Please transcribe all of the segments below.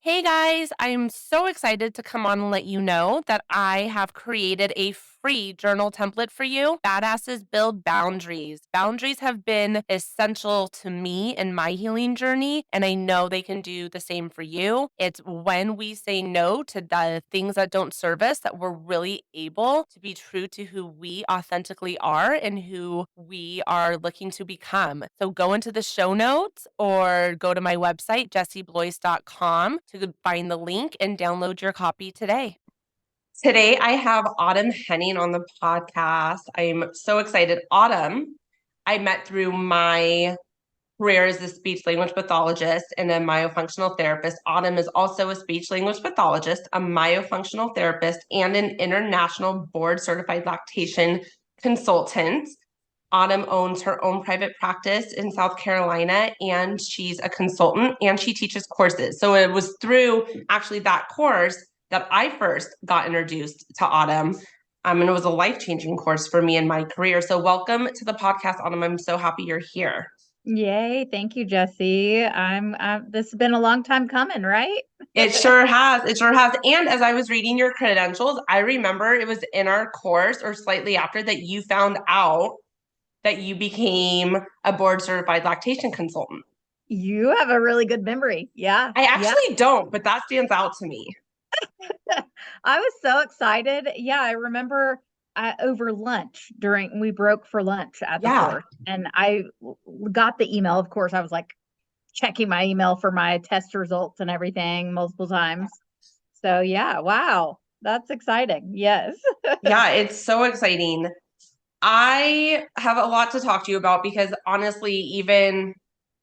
Hey guys, I'm so excited to come on and let you know that I have created a free journal template for you. Badasses build boundaries. Boundaries have been essential to me in my healing journey, and I know they can do the same for you. It's when we say no to the things that don't serve us that we're really able to be true to who we authentically are and who we are looking to become. So go into the show notes or go to my website, jessieblois.com, to find the link and download your copy today. Today, I have Autumn Henning on the podcast. I'm so excited. Autumn, I met through my career as a speech language pathologist and a myofunctional therapist. Autumn is also a speech language pathologist, a myofunctional therapist, and an international board certified lactation consultant. Autumn owns her own private practice in South Carolina, and she's a consultant and she teaches courses. So it was through actually that course that I first got introduced to Autumn. And it was a life-changing course for me in my career. So welcome to the podcast, Autumn. I'm so happy you're here. Yay. Thank you, Jesse. This has been a long time coming, right? It sure has. It sure has. And as I was reading your credentials, I remember it was in our course or slightly after that you found out that you became a board certified lactation consultant. You have a really good memory. Yeah. I Yeah. actually don't, but that stands out to me. I was so excited. Yeah, I remember over lunch during we broke for lunch at the Yeah. course and I got the email. Of course, I was like checking my email for my test results and everything multiple times. So yeah, wow. That's exciting. Yes. Yeah, it's so exciting. I have a lot to talk to you about because honestly, even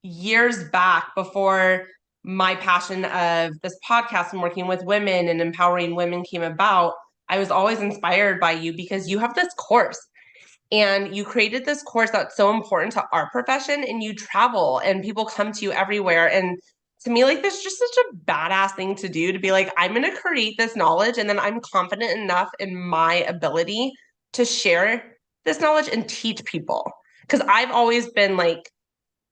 years back before my passion of this podcast and working with women and empowering women came about, I was always inspired by you because you have this course and you created this course that's so important to our profession and you travel and people come to you everywhere. And to me, like, this is just such a badass thing to do to be like, I'm going to create this knowledge and then I'm confident enough in my ability to share this knowledge and teach people. Because I've always been like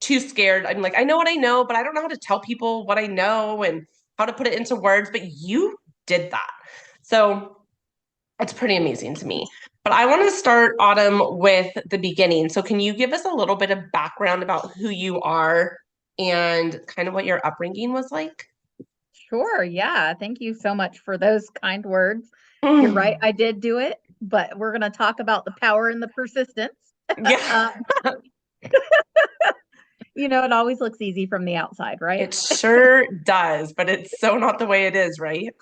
too scared. I'm like, I know what I know, but I don't know how to tell people what I know and how to put it into words. But you did that. So it's pretty amazing to me. But I want to start, Autumn, with the beginning. So, can you give us a little bit of background about who you are and kind of what your upbringing was like? Sure. Yeah. Thank you so much for those kind words. You're right. Mm, I did do it, but we're going to talk about the power and the persistence. yeah, um, it always looks easy from the outside, right? it sure does, but it's so not the way it is, right?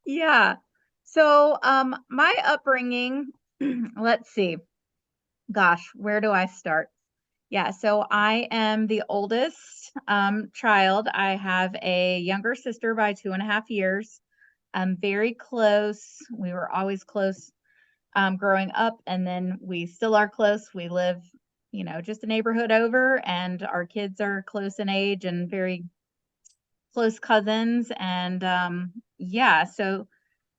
Yeah. So, my upbringing, let's see. Gosh, where do I start? Yeah. So I am the oldest child. I have a younger sister by 2.5 years. Very close. We were always close growing up, and then we still are close. We live, just a neighborhood over, and our kids are close in age and very close cousins. And yeah, so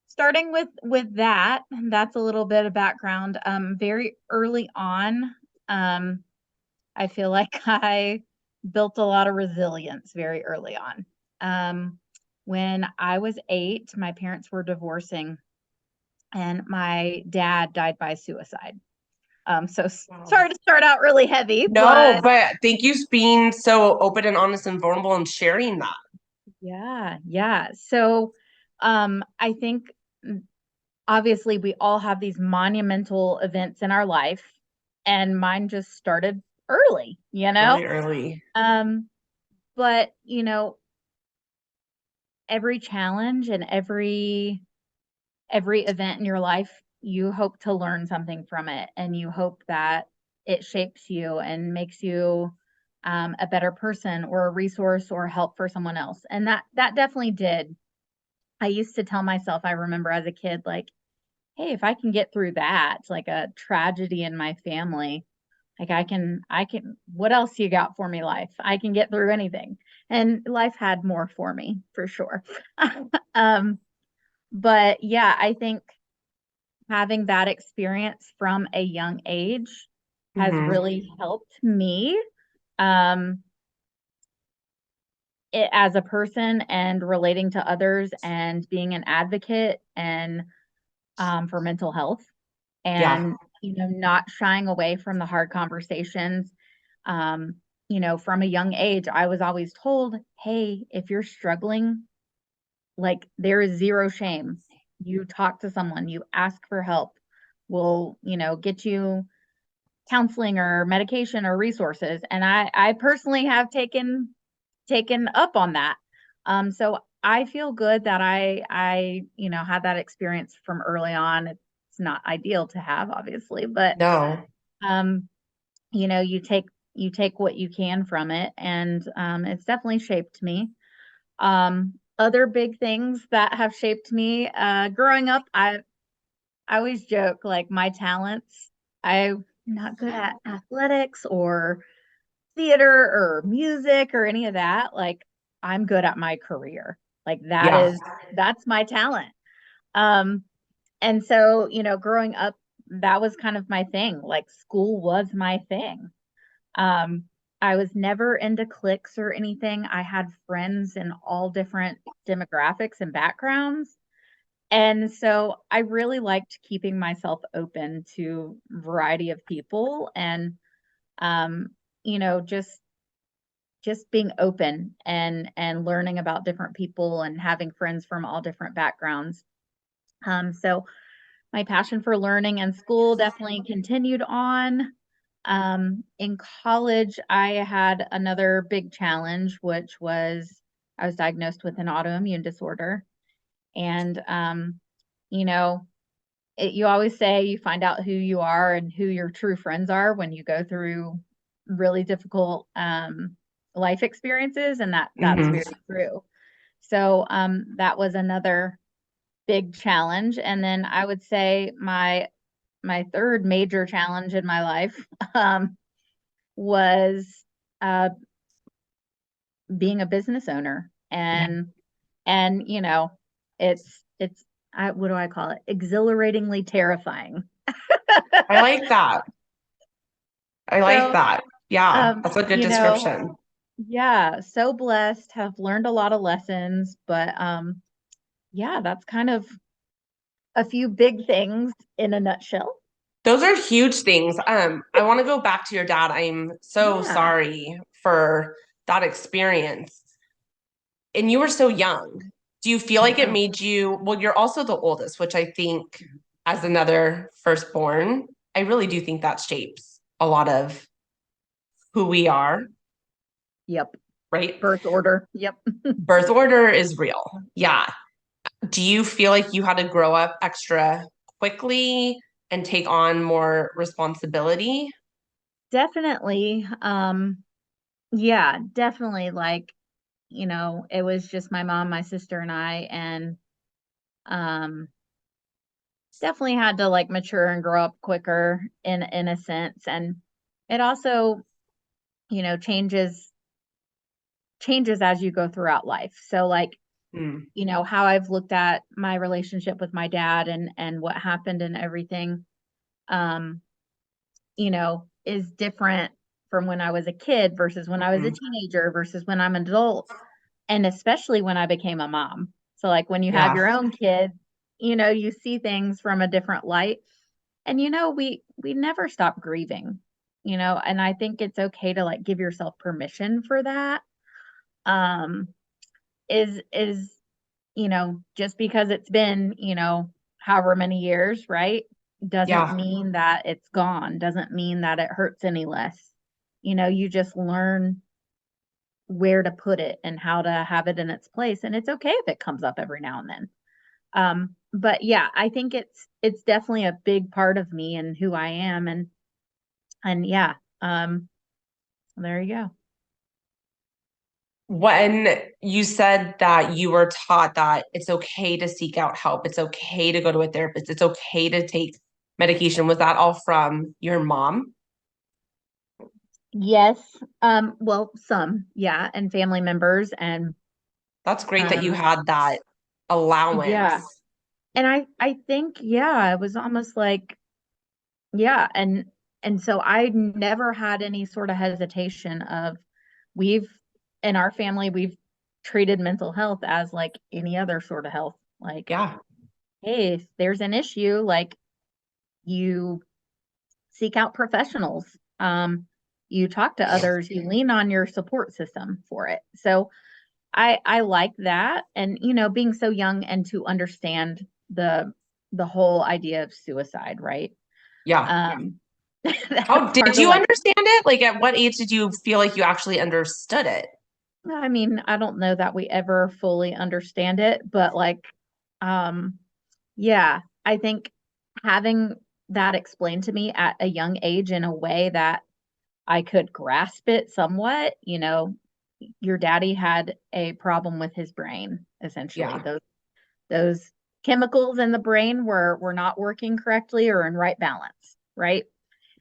starting with that, that's a little bit of background. Very early on, I feel like I built a lot of resilience very early on. When I was 8, my parents were divorcing and my dad died by suicide. So Wow. sorry to start out really heavy, No, but but thank you for being so open and honest and vulnerable and sharing that. yeah, yeah. So I think obviously we all have these monumental events in our life, and mine just started early, you know? Really early. Um, but every challenge and every event in your life, you hope to learn something from it, and you hope that it shapes you and makes you a better person or a resource or help for someone else. And that definitely did. I used to tell myself, I remember as a kid, like, hey, if I can get through that, like a tragedy in my family, like I can, what else you got for me, life? I can get through anything. And life had more for me for sure. um, but yeah, I think having that experience from a young age has Hmm. really helped me um, as a person and relating to others and being an advocate and for mental health Yeah. and not shying away from the hard conversations. From a young age I was always told, hey, if you're struggling, like there is zero shame. You talk to someone, you ask for help. We'll, get you counseling or medication or resources. And I personally have taken up on that. So I feel good that I had that experience from early on. It's not ideal to have, obviously, but No. um, you take what you can from it, and it's definitely shaped me. Other big things that have shaped me, growing up, I always joke like my talents. I'm not good at athletics or theater or music or any of that. Like I'm good at my career. Like Yeah. that's my talent. Um, and so, growing up, that was kind of my thing. Like school was my thing. Um, I was never into cliques or anything. I had friends in all different demographics and backgrounds. And so I really liked keeping myself open to a variety of people and um, just being open and learning about different people and having friends from all different backgrounds. So my passion for learning and school definitely continued on. In college, I had another big challenge, which was I was diagnosed with an autoimmune disorder. And, you know, you always say you find out who you are and who your true friends are when you go through really difficult life experiences, and that's Hmm. very true. So that was another big challenge, and then I would say my third major challenge in my life was uh, being a business owner, and it's what do I call it? Exhilaratingly terrifying. I like that. I like So, that. Yeah, um, that's a good you know, description. yeah, so blessed, have learned a lot of lessons, but yeah, that's kind of a few big things in a nutshell. Those are huge things. I want to go back to your dad. I'm so Yeah. sorry for that experience. And you were so young. Do you feel like it Yeah. made you, well, you're also the oldest, which I think as another firstborn, I really do think that shapes a lot of who we are, Yep. right? Birth order. Yep. Birth order is real. Yeah. Do you feel like you had to grow up extra quickly and take on more responsibility? Definitely. Yeah, definitely. Like, it was just my mom, my sister, and I, and um, definitely had to like mature and grow up quicker in a sense. And it also, changes as you go throughout life. So like, Hmm. how I've looked at my relationship with my dad and what happened and everything, um, is different from when I was a kid versus when I was a Hmm. teenager versus when I'm an adult, and especially when I became a mom. So like when you have Yeah. your own kids, you see things from a different light. And we never stop grieving, and I think it's okay to like give yourself permission for that. Um is just because it's been, however many years, right? Doesn't Yeah. mean that it's gone, doesn't mean that it hurts any less. You just learn where to put it and how to have it in its place. And it's okay if it comes up every now and then. But yeah, I think it's definitely a big part of me and who I am. And yeah, there you go. When you said that you were taught that it's okay to seek out help, it's okay to go to a therapist, it's okay to take medication, was that all from your mom? Yes. Well, some, yeah, and family members and That's great that you um had that allowance. yeah. And I think, yeah, it was almost like, yeah, and so I never had any sort of hesitation of we've in our family, we've treated mental health as like any other sort of health. Like, Yeah. hey, if there's an issue, like you seek out professionals. You talk to others, you lean on your support system for it. So I like that. And being so young and to understand the whole idea of suicide, right? Yeah. Um How that's did hard to you like. understand it? Like, at what age did you feel like you actually understood it? I mean, I don't know that we ever fully understand it, but like, um, yeah, I think having that explained to me at a young age in a way that I could grasp it somewhat, your daddy had a problem with his brain, essentially. Yeah. Those chemicals in the brain were not working correctly or in right balance, right?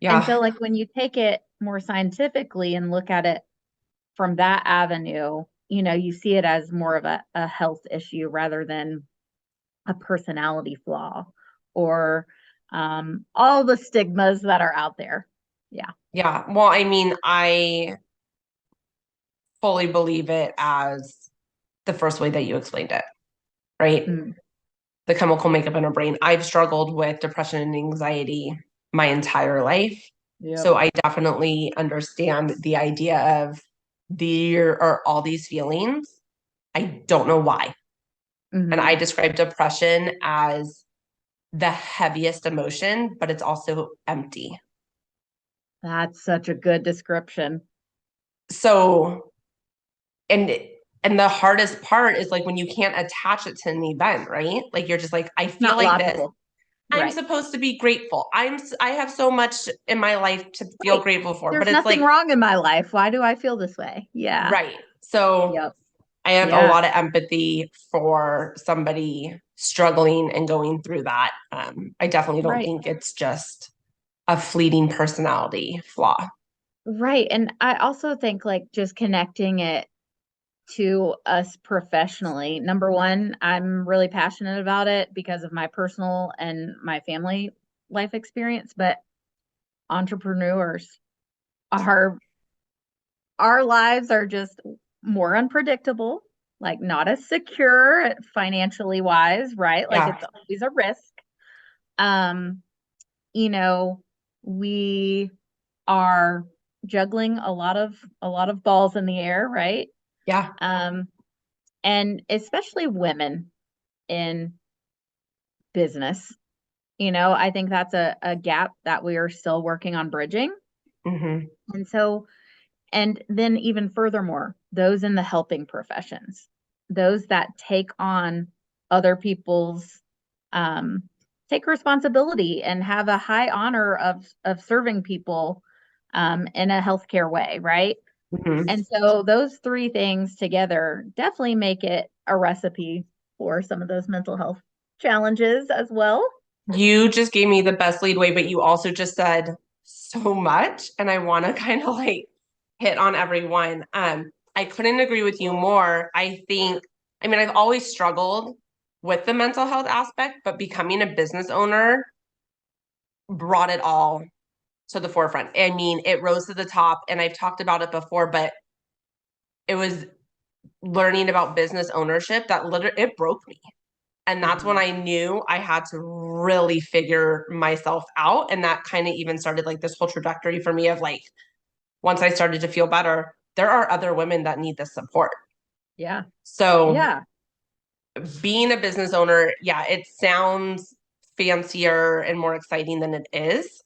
And Yeah. so like when you take it more scientifically and look at it from that avenue, you see it as more of a health issue rather than a personality flaw or all the stigmas that are out there. Yeah. Yeah. Well, I mean, I fully believe it as the first way that you explained it, right? Mm, The chemical makeup in our brain. I've struggled with depression and anxiety my entire life. yep. So I definitely understand the idea of there are all these feelings. I don't know why. And I Hmm. describe depression as the heaviest emotion, but it's also empty. That's such a good description. So, and and the hardest part is like when you can't attach it to an event, right? Like you're just like, I feel Not like this. logical. I'm Right. supposed to be grateful. I have so much in my life to feel Right. grateful for, but There's it's nothing like, wrong in my life. Why do I feel this way? Yeah. right. So Yep. I have a Yeah. lot of empathy for somebody struggling and going through that. I definitely don't Right. think it's just a fleeting personality flaw. Right. And I also think like just connecting it to us professionally. Number one, I'm really passionate about it because of my personal and my family life experience, but entrepreneurs are our lives are just more unpredictable, like not as secure financially wise, right? Like Yeah. it's always a risk. Um, you know, we are juggling a lot of balls in the air, right? Yeah. Um, and especially women in business. I think that's a gap that we are still working on bridging. Hmm. And so, and then even furthermore, those in the helping professions, those that take on other people's, um, take responsibility and have a high honor of serving people in a healthcare way, right? Hmm. And so those three things together definitely make it a recipe for some of those mental health challenges as well. You just gave me the best lead way, but you also just said so much, and I want to kind of like hit on every one. I couldn't agree with you more. I mean, I've always struggled with the mental health aspect, but becoming a business owner brought it all to the forefront. I mean, it rose to the top, and I've talked about it before, but it was learning about business ownership that literally it broke me. And that's when Mhm. I knew I had to really figure myself out. And that kind of even started like this whole trajectory for me of like, once I started to feel better, there are other women that need this support. Yeah. So Yeah. being a business owner, yeah, it sounds fancier and more exciting than it is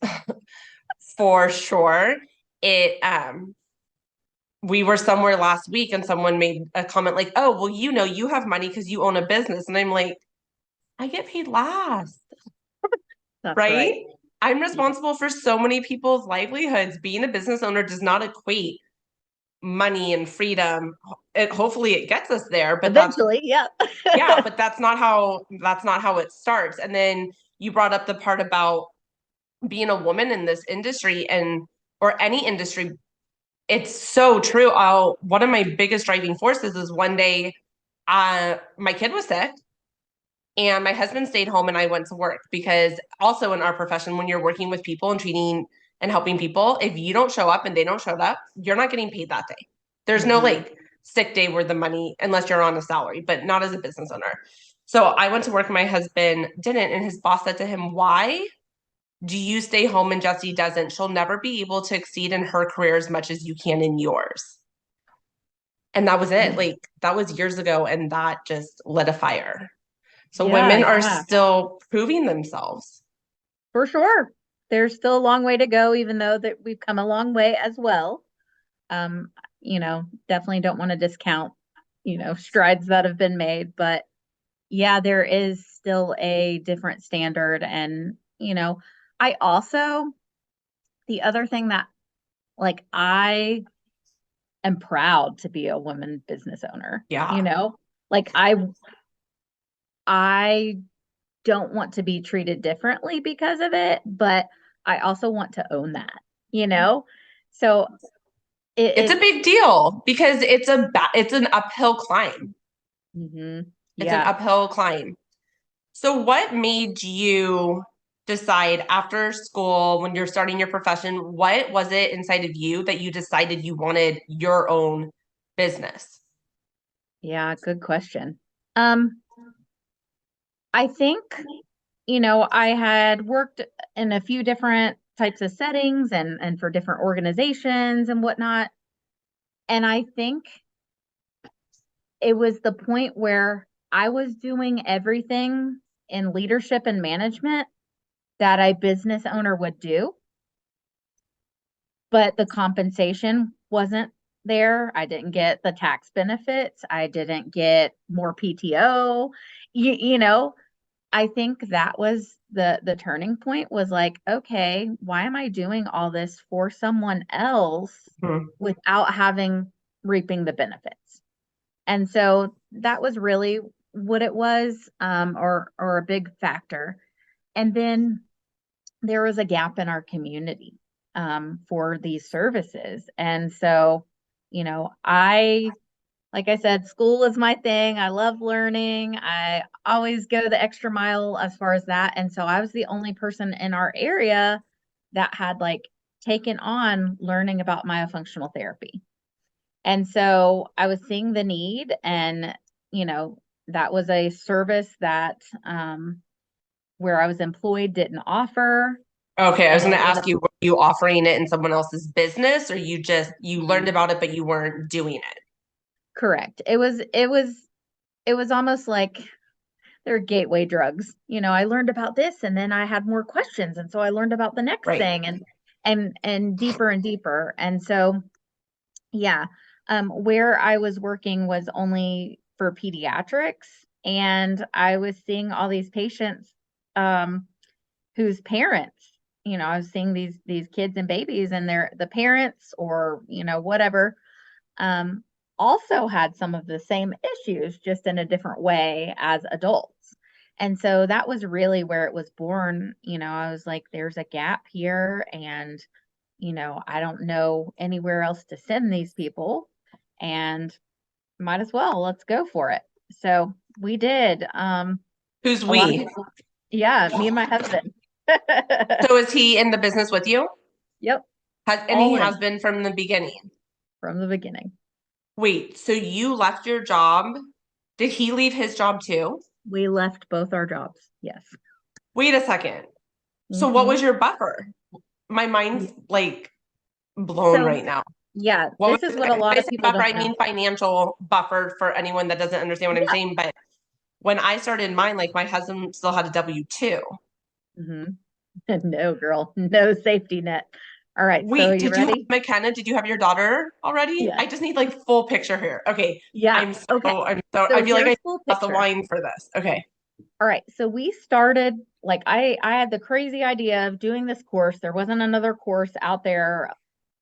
for sure. It we were somewhere last week and someone made a comment like, "Oh, well, you have money because you own a business." And I'm like, "I get paid last." That's right. Right? I'm Yeah. responsible for so many people's livelihoods. Being a business owner does not equate money and freedom. Hopefully it gets us there, but Eventually, yeah. yeah, but that's not how it starts. And then you brought up the part about being a woman in this industry and or any industry. It's so true. One of my biggest driving forces is one day my kid was sick and my husband stayed home and I went to work because also in our profession, when you're working with people and treating and helping people, if you don't show up and they don't show up, you're not getting paid that day. There's no Hmm. like sick day worth of money unless you're on a salary, but not as a business owner. So I went to work and my husband didn't, and his boss said to him, "Why do you stay home and Jessie doesn't? She'll never be able to exceed in her career as much as you can in yours." And that was it. Like that was years ago, and that just lit a fire. So women are still proving themselves. For sure. There's still a long way to go, even though that we've come a long way as well. Definitely don't want to discount, strides that have been made, but yeah, there is still a different standard. And, I also, the other thing that like I am proud to be a woman business owner. Yeah. Like I don't want to be treated differently because of it, but I also want to own that, you know? So It's a big deal because it's an uphill climb. It's an yeah. uphill climb. So what made you decide after school when you're starting your profession, what was it inside of you that you decided you wanted your own business? Yeah, good question. I think, I had worked in a few different types of settings and for different organizations and whatnot. And I think it was the point where I was doing everything in leadership and management that a business owner would do, but the compensation wasn't there. I didn't get the tax benefits. I didn't get more PTO. You know, I think that was the turning point was like, okay, why am I doing all this for someone else without having reaping the benefits? And so that was really what it was, or a big factor. And then there was a gap in our community for these services. And so, like I said, school is my thing. I love learning. I always go the extra mile as far as that. And so I was the only person in our area that had like taken on learning about myofunctional therapy. And so I was seeing the need, and, that was a service that where I was employed didn't offer. Okay, I was And going to ask you, were you offering it in someone else's business or you learned about it, but you weren't doing it? correct. It was almost like they're gateway drugs. I learned about this and then I had more questions. And so I learned about the next Right. thing and deeper and deeper. And so, yeah, where I was working was only for pediatrics, and I was seeing all these patients, whose parents, I was seeing these kids and babies, and the parents, or whatever, um, also had some of the same issues, just in a different way as adults. And so that was really where it was born. I was like, there's a gap here, and I don't know anywhere else to send these people, and might as well, let's go for it. So we did. Who's A lot of we? people, yeah, me and my husband. So is he in the business with you? Yep, And he all has in been from the beginning. from the beginning. Wait, so you left your job? Did he leave his job too? We left both our jobs. Yes. Wait a second. So what Mhm. was your buffer? My mind's like blown So, right now. yeah, What was this is what a when lot I of say people buffer, don't I know. mean financial buffer for anyone that doesn't understand what I'm Yeah. saying. But when I started mine, like my husband still had a W-2. Hmm. No, girl, no safety net. All right, so Wait, you did you have ready? McKenna? Did you have your daughter already? Yeah. I just need like full picture here. Okay. Yeah. Okay. I So feel like I here's need full a glass of picture. wine for this. Okay. All right. So we started, like, I had the crazy idea of doing this course. There wasn't another course out there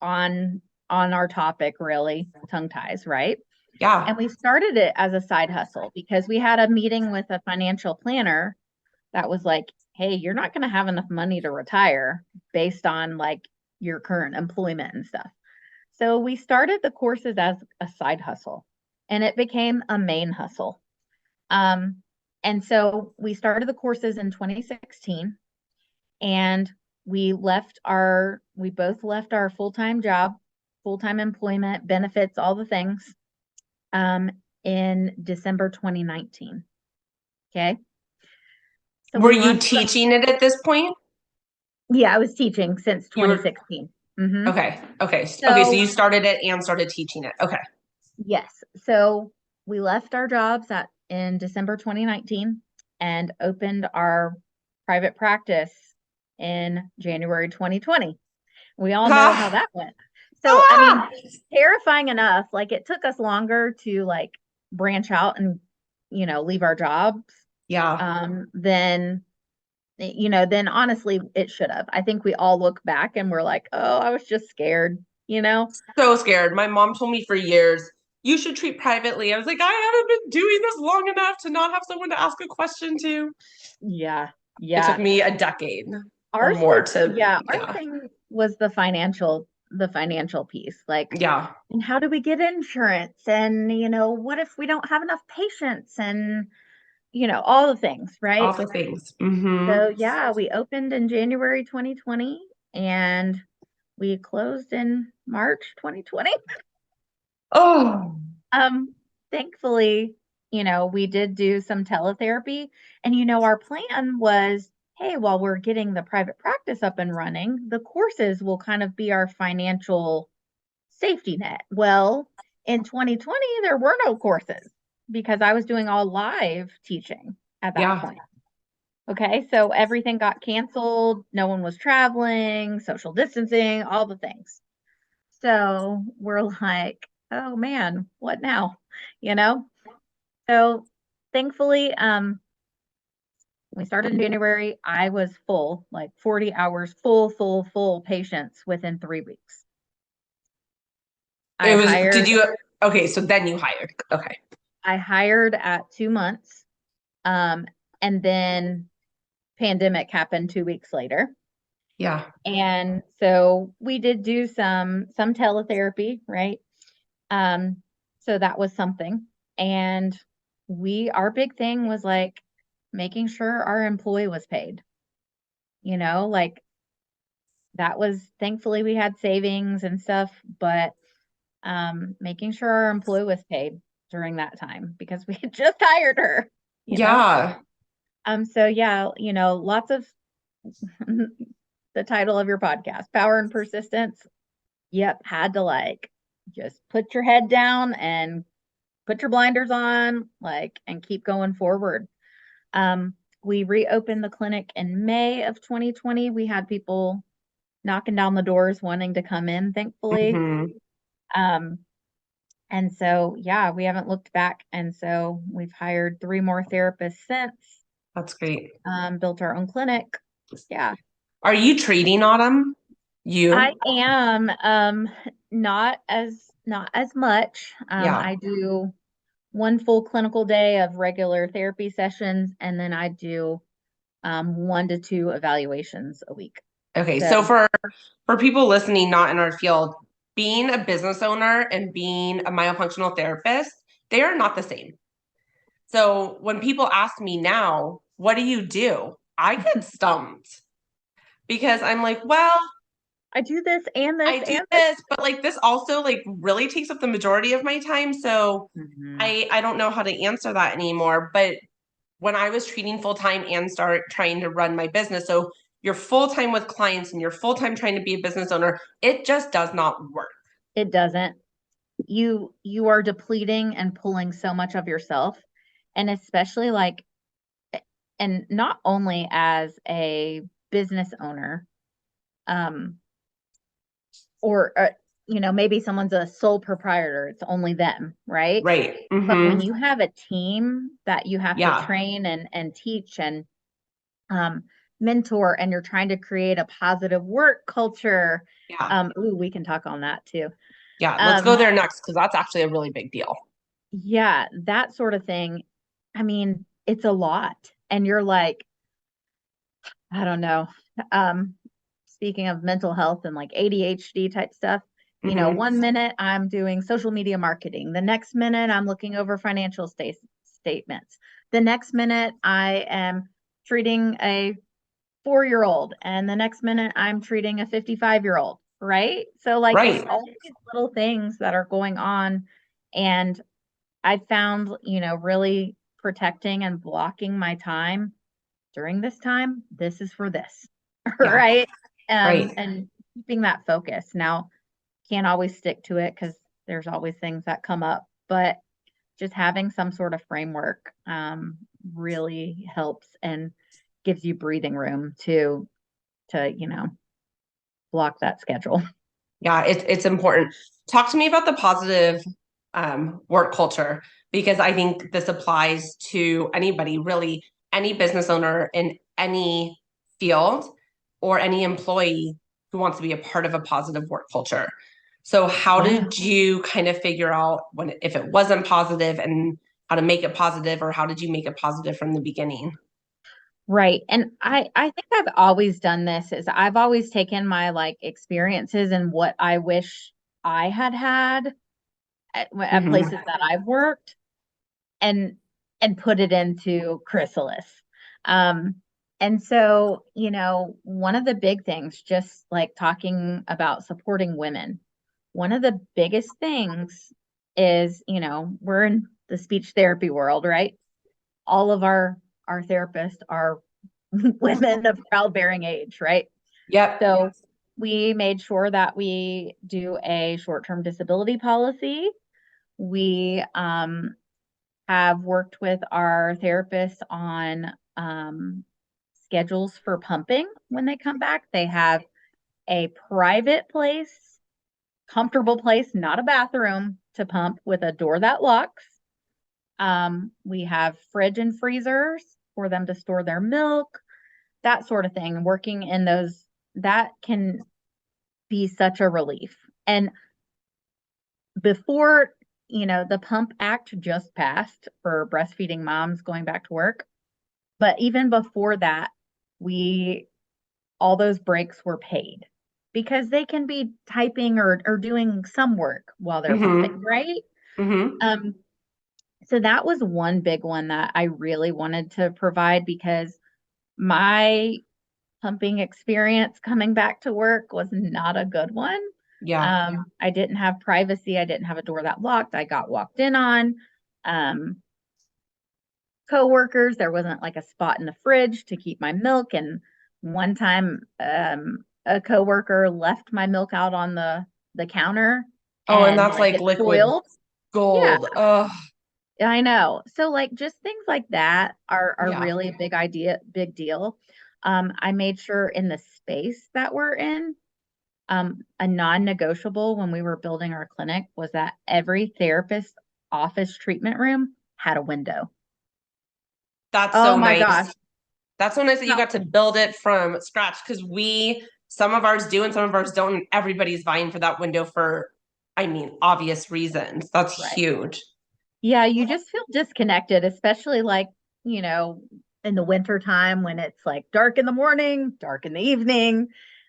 on on our topic, really, tongue ties, right? Yeah. And we started it as a side hustle because we had a meeting with a financial planner that was like, hey, you're not going to have enough money to retire based on like your current employment and stuff. So we started the courses as a side hustle, and it became a main hustle. Um, and so we started the courses in 2016, and we both left our full-time job, full-time employment, benefits, all the things. in December 2019. Okay. So Were we you left. teaching it at this point? Yeah, I was teaching since You were 2016. Mm-hmm. okay. Okay. Okay. So So you started it and started teaching it. Okay. yes. So we left our jobs in December 2019 and opened our private practice in January 2020. We all know how Ah, that went. So, I mean, ah! terrifying enough, like it took us longer to like branch out and, leave our jobs, Yeah. than, then honestly it should have. I think we all look back and we're like, oh, I was just scared. So scared. My mom told me for years, you should treat privately. I was like, I haven't been doing this long enough to not have someone to ask a question to. Yeah. It took Yeah. me a decade or Ours more was, to, yeah, our yeah. thing was the financial piece. Like, Yeah. and how do we get insurance? And, what if we don't have enough patients? And, all the things, All right? the things. Mm-hmm. So, yeah, we opened in January 2020 and we closed in March 2020. Oh, Um, Thankfully, we did do some teletherapy and our plan was, hey, while we're getting the private practice up and running, the courses will kind of be our financial safety net. Well, in 2020, there were no courses because I was doing all live teaching at that yeah. point. Okay, so everything got canceled. No one was traveling, social distancing, all the things. So we're like, oh man, what now? You know? So thankfully, we started in January. I was full, like 40 hours, full patients within 3 weeks. I It was, did hired, you, okay, so then you hired. Okay. I hired at 2 months. Um, and then pandemic happened 2 weeks later. Yeah. And so we did do some teletherapy, right? Um, so that was something. And our big thing was like making sure our employee was paid, like that was thankfully we had savings and stuff, but making sure our employee was paid during that time because we had just hired her, you know? Yeah. So yeah, lots of the title of your podcast, Power and Persistence. Yep, had to like just put your head down and put your blinders on, like, and keep going forward. We reopened the clinic in May of 2020. We had people knocking down the doors wanting to come in, thankfully. Mm-hmm. Um, and so, yeah, we haven't looked back. And so we've hired 3 more therapists since, That's great. built our own clinic. Yeah. Are you treating Autumn? I You? am not as much. Yeah. I do one full clinical day of regular therapy sessions, and then I do 1 to 2 evaluations a week. Okay. So So for people listening not in our field, being a business owner and being a myofunctional therapist, they are not the same. So when people ask me now, what do you do? I get stumped because I'm like, well, I do this and this I do and this. this, but like this also like really takes up the majority of my time. So Mhm. I don't know how to answer that anymore. But when I was treating full time and start trying to run my business, so you're full time with clients and you're full time trying to be a business owner, it just does not work. It doesn't. You are depleting and pulling so much of yourself, and especially like, and not only as a business owner, um, or maybe someone's a sole proprietor, it's only them, right? Right. But when Mm-hmm. you have a team that you have to Yeah. train and teach and um, mentor, and you're trying to create a positive work culture, Yeah. ooh, we can talk on that too. Yeah. Let's Um, go there next because that's actually a really big deal. yeah, that sort of thing. I mean, it's a lot, and you're like, I don't know. Um, Speaking of mental health and like ADHD type stuff, Mm-hmm. 1 minute I'm doing social media marketing. The next minute I'm looking over financial statements. The next minute I am treating a 4-year-old, and the next minute I'm treating a 55-year-old, right? So like it's Right. all these little things that are going on, and I found, really protecting and blocking my time during this time. This is for this, Yeah. right? Right. And keeping that focus. Now, can't always stick to it because there's always things that come up, but just having some sort of framework really helps and gives you breathing room to block that schedule. Yeah, it's important. Talk to me about the positive work culture, because I think this applies to anybody, really, any business owner in any field or any employee who wants to be a part of a positive work culture. So how Yeah. did you kind of figure out when if it wasn't positive and how to make it positive, or how did you make it positive from the beginning? Right. And I think I've always done this is I've always taken my like experiences and what I wish I had had at Mm-hmm. places that I've worked and put it into Chrysalis. Um, and so, one of the big things, just like talking about supporting women, one of the biggest things is, we're in the speech therapy world, right? All of our therapists are women of childbearing age, right? Yep. So we made sure that we do a short-term disability policy. We have worked with our therapists on schedules for pumping when they come back. They have a private place, comfortable place, not a bathroom to pump with a door that locks. We have fridge and freezers for them to store their milk, that sort of thing. Working in those, that can be such a relief. And before, the Pump Act just passed for breastfeeding moms going back to work. But even before that, we all those breaks were paid because they can be typing or doing some work while they're pumping, Mm-hmm. right? Mm-hmm. Um, so that was one big one that I really wanted to provide because my pumping experience coming back to work was not a good one. Yeah. I didn't have privacy. I didn't have a door that locked. I got walked in on. Um, coworkers. There wasn't like a spot in the fridge to keep my milk. And one time, a coworker left my milk out on the counter Oh, and and that's like like it liquid spoiled. Yeah, gold. Oh, I know. So like just things like that are yeah. really a big deal. I made sure in the space that we're in, a non-negotiable when we were building our clinic was that every therapist office treatment room had a window. That's Oh so my nice. gosh. That's so nice that you No, got to build it from scratch, because some of ours do and some of ours don't. And everybody's vying for that window for, I mean, obvious reasons. That's right. huge. Yeah, you just feel disconnected, especially like, you know, in the winter time when it's like dark in the morning, dark in the evening.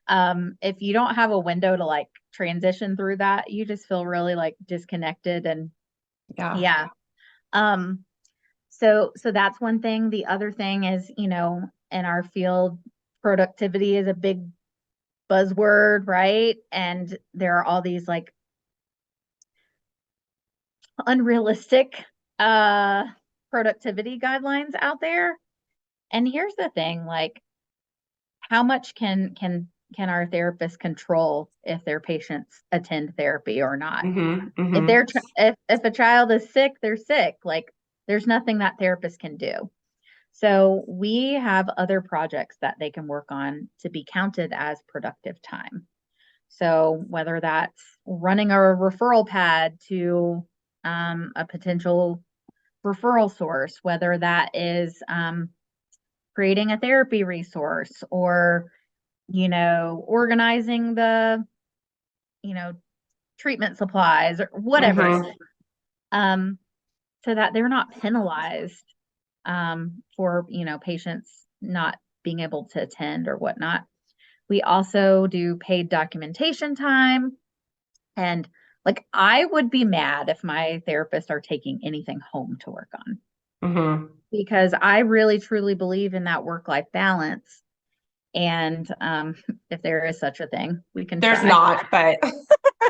If you don't have a window to like transition through that, you just feel really like disconnected and Yeah. yeah. Um, so that's one thing. The other thing is, in our field, productivity is a big buzzword, right? And there are all these like unrealistic uh productivity guidelines out there. And here's the thing, like how much can our therapists control if their patients attend therapy or not? Mm-hmm. If Mm-hmm. if a child is sick, they're sick. Like there's nothing that therapist can do. So we have other projects that they can work on to be counted as productive time. So whether that's running a referral pad to a potential referral source, whether that is creating a therapy resource or, organizing the, you know, treatment supplies or whatever it Mm-hmm. is, um, so that they're not penalized for, patients not being able to attend or whatnot. We also do paid documentation time. And like, I would be mad if my therapists are taking anything home to work on Mm-hmm. because I really truly believe in that work-life balance. And if there is such a thing, we can There's try. not, but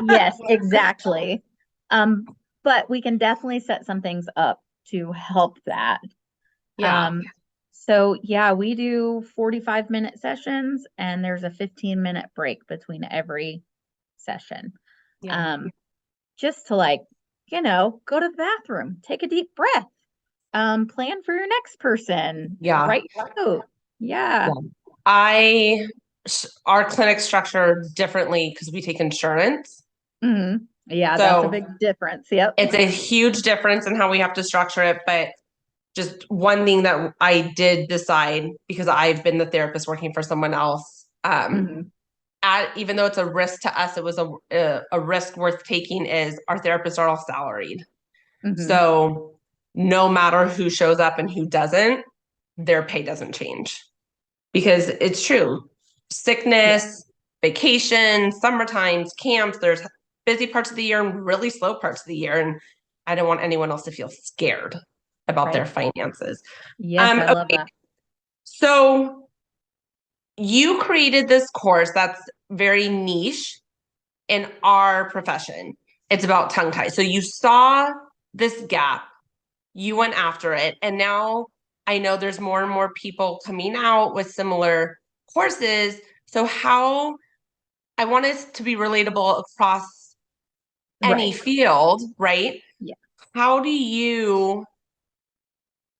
Yes, exactly. Um, but we can definitely set some things up to help that. Yeah. So yeah, we do 45-minute sessions and there's a 15-minute break between every session. Yeah. Just to go to the bathroom, take a deep breath, plan for your next person, Yeah. write your note. Yeah. Our clinic structure differently because we take insurance. Yeah, that's a So big difference. Yep. it's a huge difference in how we have to structure it. But just one thing that I did decide, because I've been the therapist working for someone else, even though it's a risk to us, it was a risk worth taking, is our therapists are all salaried. So no matter who shows up and who doesn't, their pay doesn't change. Because it's true. Sickness, vacation, summer times, camps, there's busy parts of the year and really slow parts of the year. And I don't want anyone else to feel scared about their finances. Yes, I love that. So you created this course that's very niche in our profession. It's about tongue tie. So you saw this gap, you went after it, and now I know there's more and more people coming out with similar courses. So how I want it to be relatable across any field, right? Yeah. How do you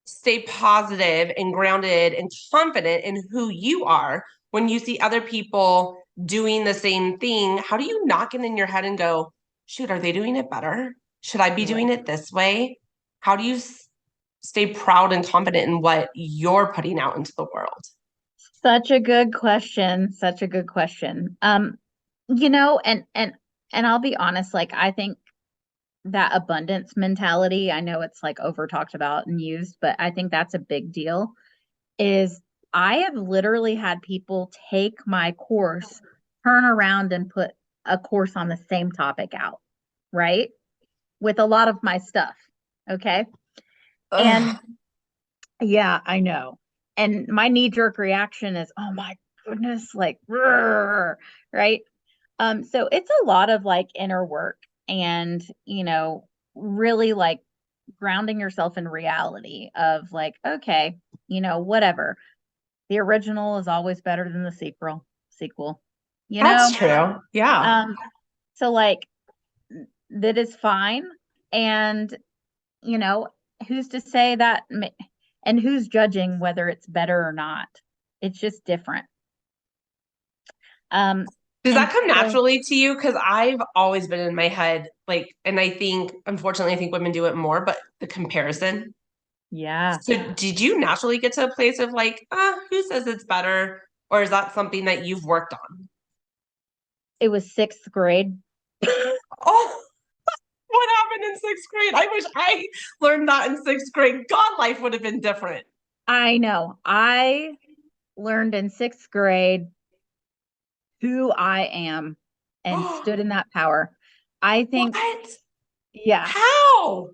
stay positive and grounded and confident in who you are when you see other people doing the same thing? How do you not get in your head and go, shoot, are they doing it better? Should I be doing it this way? How do you stay proud and confident in what you're putting out into the world? Such a good question. Such a good question. And I'll be honest, like I think that abundance mentality, I know it's like over talked about and used, but I think that's a big deal. Is I have literally had people take my course, turn around and put a course on the same topic out, right? With a lot of my stuff. Okay. And yeah, I know. And my knee-jerk reaction is, oh my goodness, like, right? So it's a lot of like inner work and, really like grounding yourself in reality of like, okay, whatever. The original is always better than the sequel, That's true. Yeah. So like that is fine. And, you know, who's to say that, and who's judging whether it's better or not? It's just different. Does that come naturally to you? Because I've always been in my head, like, and I think, unfortunately, I think women do it more, but the comparison. Yeah. So did you naturally get to a place of like, who says it's better? Or is that something that you've worked on? It was sixth grade. Oh, what happened in sixth grade? I wish I learned that in sixth grade. God, life would have been different. I know. I learned in sixth grade who I am and stood in that power. I think, what? yeah. How?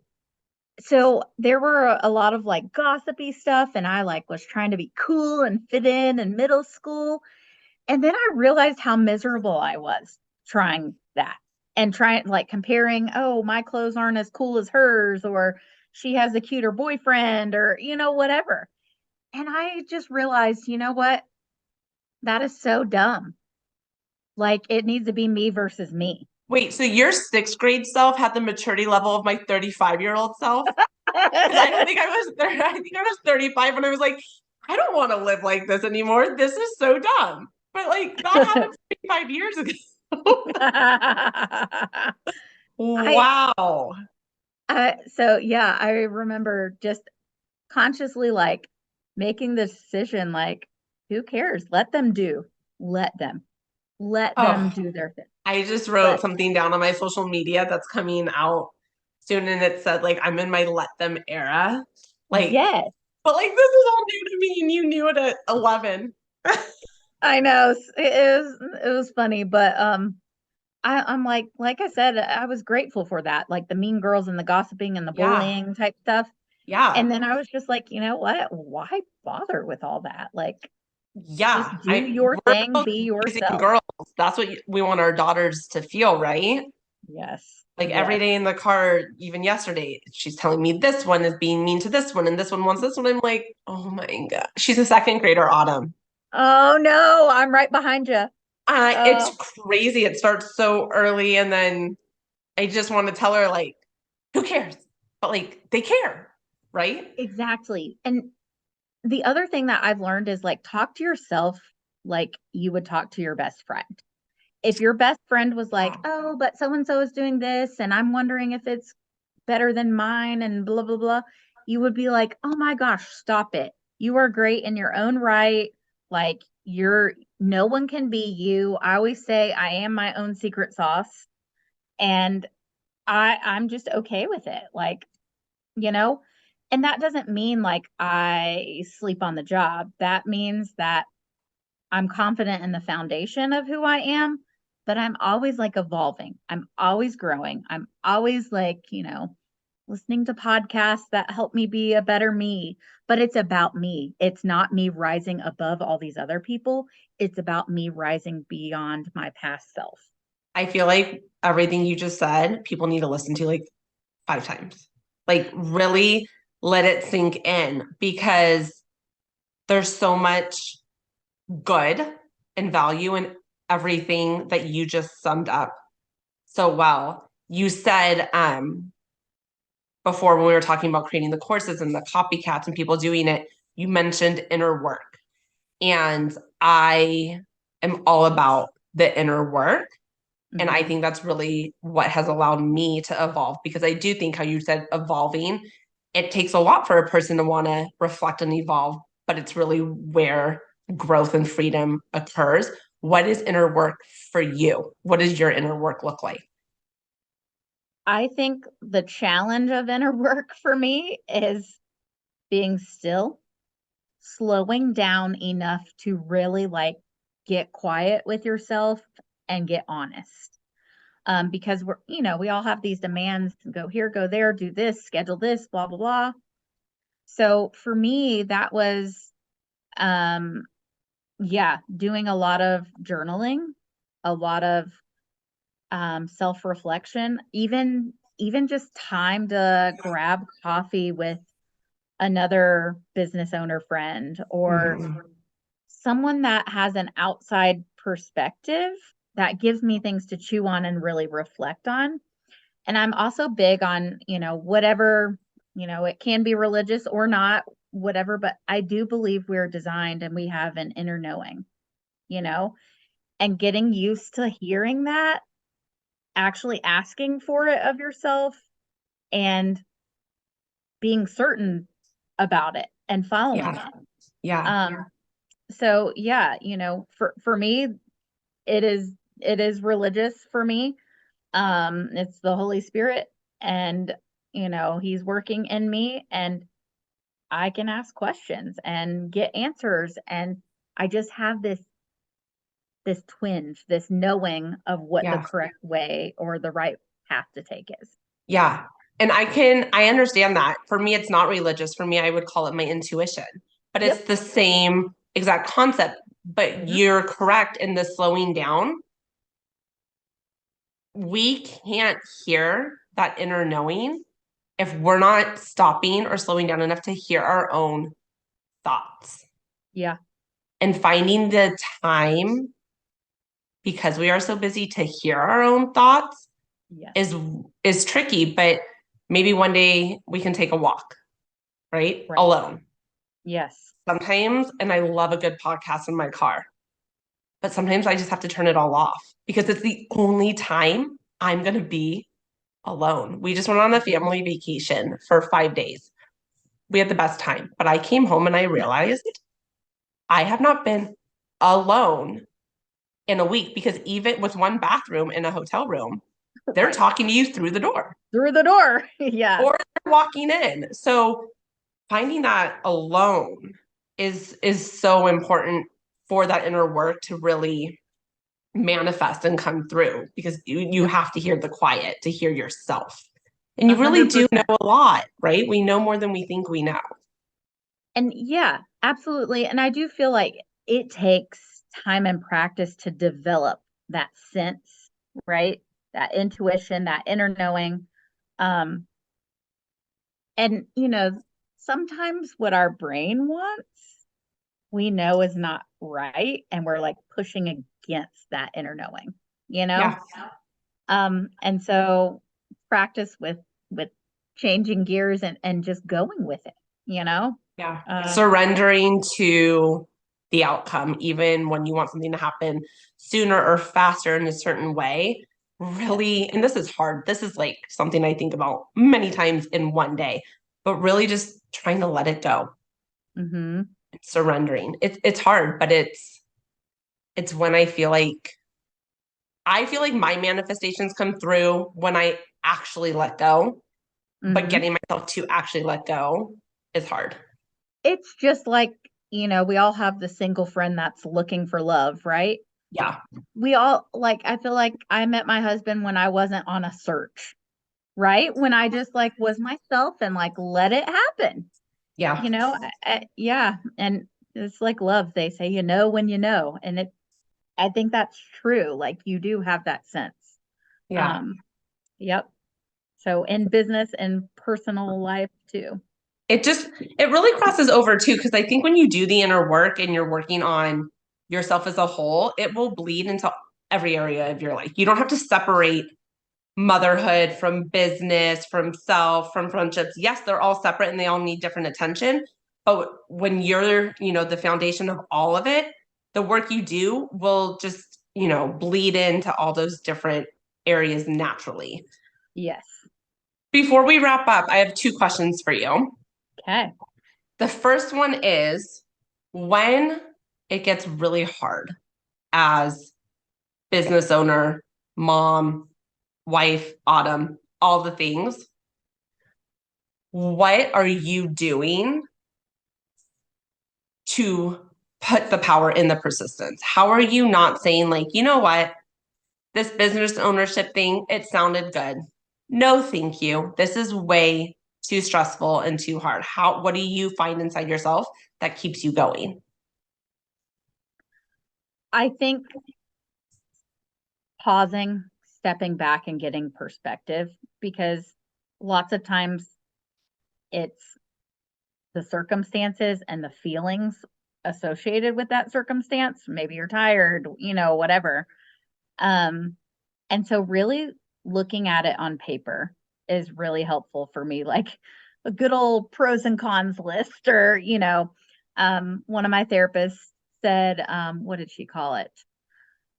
So there were a lot of like gossipy stuff, and I like was trying to be cool and fit in middle school. And then I realized how miserable I was trying that and trying like comparing, oh, my clothes aren't as cool as hers, or she has a cuter boyfriend, or, whatever. And I just realized, you know what? That is so dumb. Like it needs to be me versus me. Wait, so your sixth grade self had the maturity level of my 35-year-old self? Because I don't think I was there. I think I was 35 when I was like, I don't want to live like this anymore. This is so dumb. But like that happened 5 years ago. Wow. So yeah, I remember just consciously like making the decision, like, who cares? Let them do. Let them. Let them do their thing. I just wrote something down on my social media that's coming out soon, and it said like I'm in my let them era. Like, yes. But like this is all new to me, and you knew it at 11. I know it was funny, but I'm like I said, I was grateful for that, like the mean girls and the gossiping and the bullying type stuff. Yeah. And then I was just like, you know what? Why bother with all that? Like, yeah, just do your thing, be yourself. Girls, that's what we want our daughters to feel, right? Yes. Like every Yes. day in the car, even yesterday, she's telling me this one is being mean to this one and this one wants this one. I'm like, oh my God. She's a second grader, Autumn. Oh no, I'm right behind you. It's Oh, crazy. It starts so early, and then I just want to tell her, like, who cares? But like, they care, right? exactly. And the other thing that I've learned is like talk to yourself like you would talk to your best friend. If your best friend was like, Yeah. "Oh, but so and so is doing this and I'm wondering if it's better than mine and blah blah blah," you would be like, "Oh my gosh, stop it. You are great in your own right. Like you're no one can be you." I always say I am my own secret sauce and I'm just okay with it. Like, you know, and that doesn't mean like I sleep on the job. That means that I'm confident in the foundation of who I am, but I'm always like evolving. I'm always growing. I'm always like, listening to podcasts that help me be a better me, but it's about me. It's not me rising above all these other people. It's about me rising beyond my past self. I feel like everything you just said, people need to listen to like 5 times. Like, really let it sink in because there's so much good and value in everything that you just summed up so well. You said before when we were talking about creating the courses and the copycats and people doing it, you mentioned inner work. And I am all about the inner work. And I Mhm. think that's really what has allowed me to evolve because I do think how you said evolving, it takes a lot for a person to want to reflect and evolve, but it's really where growth and freedom occurs. What is inner work for you? What does your inner work look like? I think the challenge of inner work for me is being still, slowing down enough to really like get quiet with yourself and get honest. Because we all have these demands to go here, go there, do this, schedule this, blah, blah, blah. So for me, that was, um, yeah, doing a lot of journaling, a lot of self-reflection, even just time to grab coffee with another business owner friend or Mhm. someone that has an outside perspective that gives me things to chew on and really reflect on. And I'm also big on, whatever, it can be religious or not, whatever, but I do believe we're designed and we have an inner knowing, you know, and getting used to hearing that, actually asking for it of yourself and being certain about it and following Yeah. it. Yeah. Um, so yeah, for me, it is it is religious for me. It's the Holy Spirit and he's working in me and I can ask questions and get answers and I just have this twinge, this knowing of what the Yeah. correct way or the right path to take is. Yeah. And I understand that. For me, it's not religious. For me, I would call it my intuition, but it's Yep. the same exact concept. But Mhm. you're correct in the slowing down. We can't hear that inner knowing if we're not stopping or slowing down enough to hear our own thoughts Yeah. and finding the time because we are so busy to hear our own thoughts Yes. is tricky, but maybe one day we can take a walk, right? Right. Alone. Yes. Sometimes, and I love a good podcast in my car, but sometimes I just have to turn it all off because it's the only time I'm going to be alone. We just went on a family vacation for 5 days. We had the best time, but I came home and I realized I have not been alone in a week because even with one bathroom in a hotel room, they're Right. talking to you through the door Through the door. Yeah. or they're walking in. So finding that alone is so important for that inner work to really manifest and come through because you Yep. have to hear the quiet to hear yourself. And you really do know 100%. a lot, right? We know more than we think we know. And yeah, absolutely. And I do feel like it takes time and practice to develop that sense, right? that intuition, that inner knowing. Um, and sometimes what our brain wants, we know is not right, and we're like pushing against that inner knowing, you know? Yeah. And so practice with changing gears and just going with it, you know? Yeah. Uh, Surrendering to the outcome, even when you want something to happen sooner or faster in a certain way. yes. Really, and this is hard. This is like something I think about many times in one day, but really just trying to let it go, Mm-hmm. surrendering. It's hard, but it's when I feel like my manifestations come through when I actually let go, but Mm-hmm. getting myself to actually let go is hard. It's just like, we all have the single friend that's looking for love, right? Yeah. We all like, I feel like I met my husband when I wasn't on a search, right? When I just like was myself and like let it happen, Yeah. yeah. And it's like love. They say, when you know, and I think that's true. Like you do have that sense. Yeah. Um, yep. So in business and personal life too. It really crosses over too, because I think when you do the inner work and you're working on yourself as a whole, it will bleed into every area of your life. You don't have to separate motherhood from business, from self, from friendships. Yes, they're all separate and they all need different attention. But when you're, the foundation of all of it, the work you do will just, bleed into all those different areas naturally. Yes. Before we wrap up, I have two questions for you. Okay. The first one is when it gets really hard as business owner, mom, wife, Autumn, all the things, what are you doing to put the power in the persistence? How are you not saying, like, you know what, this business ownership thing, it sounded good. No, thank you. This is way too stressful and too hard. What do you find inside yourself that keeps you going? I think pausing, stepping back and getting perspective, because lots of times it's the circumstances and the feelings associated with that circumstance. Maybe you're tired, whatever. And so really looking at it on paper is really helpful for me, like a good old pros and cons list, or, one of my therapists said, what did she call it?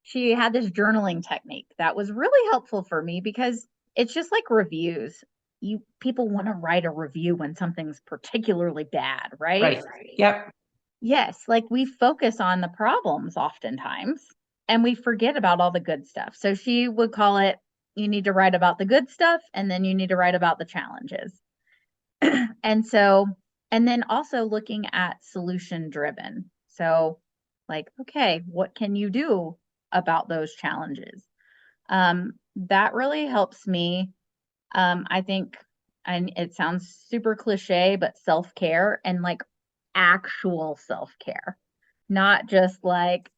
She had this journaling technique that was really helpful for me because it's just like reviews. People want to write a review when something's particularly bad, right? Right. Yep. Yes, like we focus on the problems oftentimes and we forget about all the good stuff. So she would call it, you need to write about the good stuff and then you need to write about the challenges. And so, and then also looking at solution driven. So, like, okay, what can you do about those challenges? That really helps me. I think, and it sounds super cliche, but self care and like actual self care, not just like,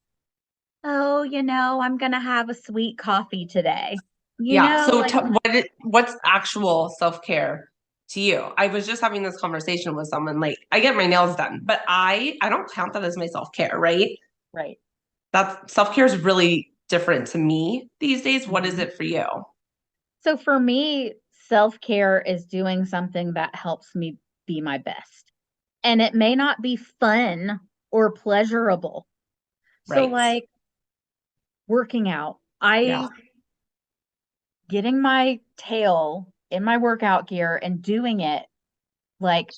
oh, I'm going to have a sweet coffee today. Yeah. So Like, what's actual self-care to you? I was just having this conversation with someone, like I get my nails done, but I don't count that as my self-care, right? right. That self-care is really different to me these days. What is Mhm. it for you? So for me, self care is doing something that helps me be my best. And it may not be fun or pleasurable. So, Right. like working out, Yeah. I getting my tail in my workout gear and doing it, like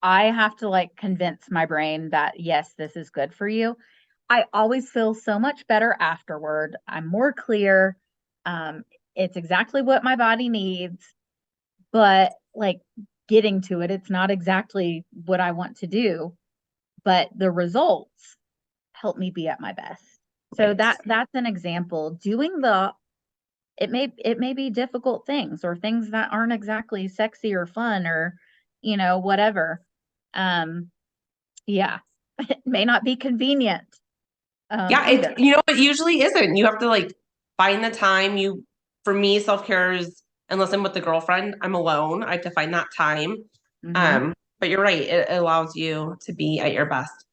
I have to like convince my brain that yes, this is good for you. I always feel so much better afterward. I'm more clear. Um, it's exactly what my body needs, but like getting to it, it's not exactly what I want to do, but the results help me be at my best. So Right. that's an example. Doing the it may be difficult things or things that aren't exactly sexy or fun or whatever. Um yeah. It may not be convenient Yeah, either. it usually isn't. You have to like find the time. for me, self-care is, unless I'm with the girlfriend, I'm alone. I have to find that time. But you're right, it allows you to be at your best.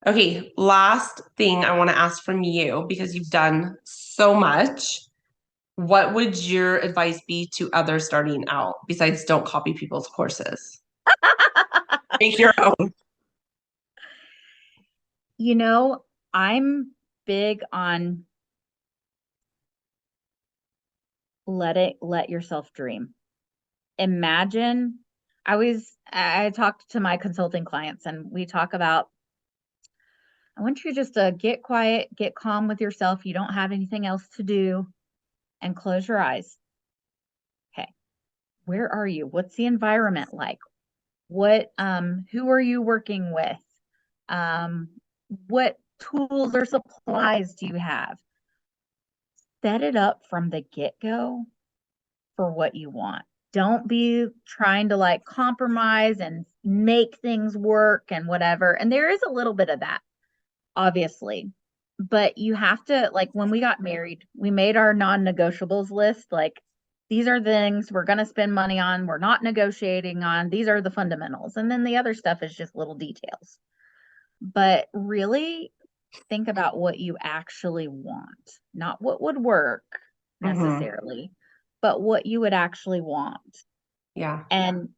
Okay, last thing I want to ask from you, because you've done so much. What would your advice be to others starting out besides don't copy people's courses? Make your own. You know, I'm big on let yourself dream. Imagine, I talked to my consulting clients and we talk about, I want you just to get quiet, get calm with yourself. You don't have anything else to do, and close your eyes. Okay. Where are you? What's the environment like? Who are you working with? What tools or supplies do you have? Set it up from the get-go for what you want. Don't be trying to like compromise and make things work and whatever. And there is a little bit of that, obviously. But you have to, like, when we got married, we made our non-negotiables list. Like, these are things we're going to spend money on. We're not negotiating on. These are the fundamentals. And then the other stuff is just little details. But really think about what you actually want, not what would work necessarily, but what you would actually want. Yeah. And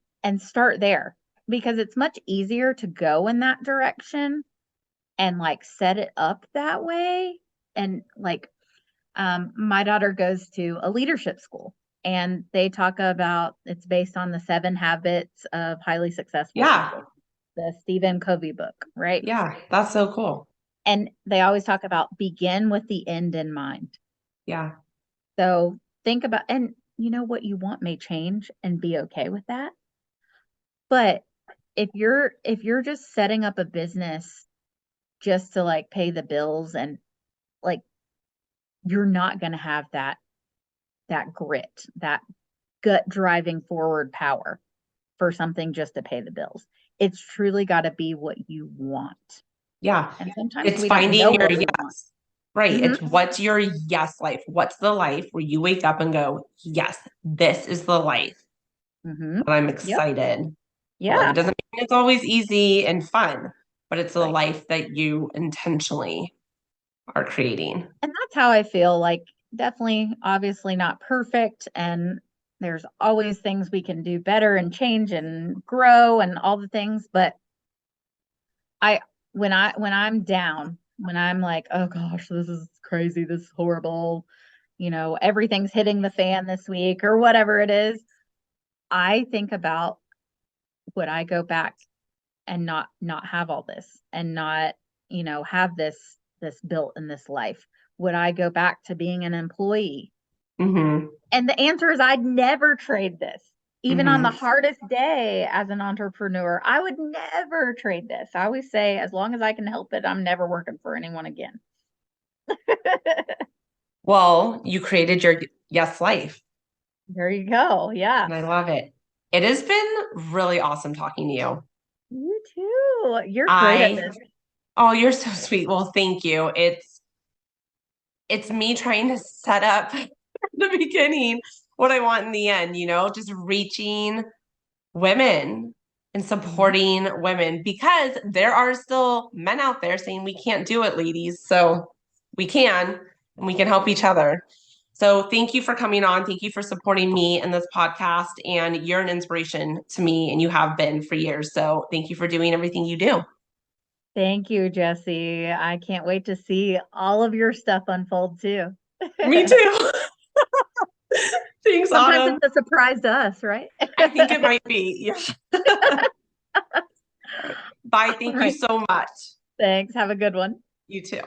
start there, because it's much easier to go in that direction and like set it up that way. And like my daughter goes to a leadership school and they talk about, it's based on the 7 habits of highly successful people, the Stephen Covey book, right? Yeah, that's so cool. And they always talk about begin with the end in mind. Yeah. So think about, and you know what you want may change, and be okay with that. But if you're just setting up a business just to like pay the bills, and like, you're not going to have that grit, that gut driving forward power for something just to pay the bills. It's truly got to be what you want. Yeah. And sometimes It's we don't finding know your what we want. yes. Right. It's what's your yes life? What's the life where you wake up and go, yes, this is the life that I'm excited. Yeah. Like, it doesn't mean it's always easy and fun, but it's a life that you intentionally are creating. And that's how I feel. Like, definitely, obviously not perfect. And there's always things we can do better and change and grow and all the things. But when I'm down, when I'm like, oh gosh, this is crazy, this is horrible, everything's hitting the fan this week or whatever it is, I think about, would I go back and not have all this, and not, have this built in this life? Would I go back to being an employee? And the answer is, I'd never trade this. Even on the hardest day as an entrepreneur, I would never trade this. I always say, as long as I can help it, I'm never working for anyone again. Well, you created your yes life. There you go. Yeah. And I love it. It has been really awesome talking to you. You too. You're great at this. Oh, you're so sweet. Well, thank you. It's me trying to set up from the beginning what I want in the end, just reaching women and supporting women, because there are still men out there saying we can't do it, ladies. So we can, and we can help each other. So thank you for coming on. Thank you for supporting me in this podcast. And you're an inspiration to me, and you have been for years. So thank you for doing everything you do. Thank you, Jessie. I can't wait to see all of your stuff unfold too. Me too. Thanks, Sometimes Autumn. it's a surprise to us, right? I think it might be. Yeah. Bye. Thank you so much. Thanks. Have a good one. You too.